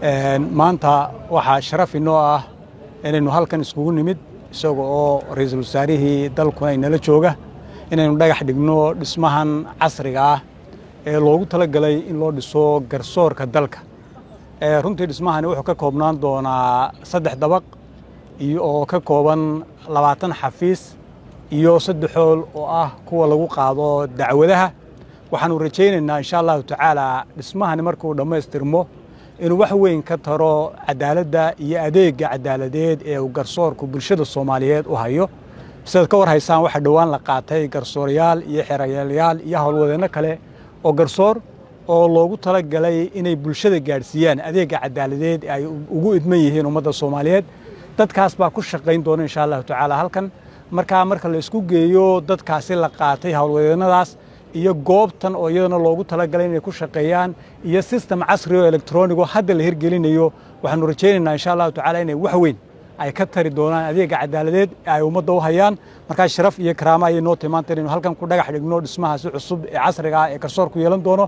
maanta waxaa sharaf inoo ah inaynu halkan iskugu nimid isaga oo ra'iisul wasaarihii dalkuna inala jooga inaynu dhagax dhigno dhismahan casriga ah ee loogu talagalay in loo dhiso garsoorka dalka. runtii dhismahani wuxuu ka koobnaan doonaa 3 dabaq oo ka kooban 20 xafiis iyo 3 xool oo ah kuwa lagu qaado dacwadaha. waxaanu rajaynaynaa insha Allah tacaala dhismahani markuu dhammaystirmo inuu wax weyn ka taro cadaaladda iyo adeegga cadaaladeed ee uu garsoorku bulshada Soomaaliyeed u hayo. sidoo ka war haysaan waxa dhawaan la qaatay garsoorayaal iyo xeerayaal iyo howlwadeenno kale oo garsoor oo loogu talagalay inay bulshada gaarsiiyaan adeegga cadaaladeed ay ugu idman yihiin ummadda Soomaaliyeed. dadkaas baa ku shaqayn doona insha Allah tacaala halkan marka la isku geeyo dadkaasi la qaatay howlwadeennadaas iyo goobtan oo iyadana loogu talagalay inay ku shaqeeyaan iyo system casri oo electronic oo hadda la hirgelinayo. waxaanu rajaynaynaa insha Allah tacaala inay wax weyn ay ka tari doonaan adeegga cadaaladeed ay ummadda u hayaan. marka sharaf iyo karaama ay noo timaanteen inuu halkan ku dhagax dhigno dhismahaasi cusub ee casriga ah ee garsoorku yeelan doono.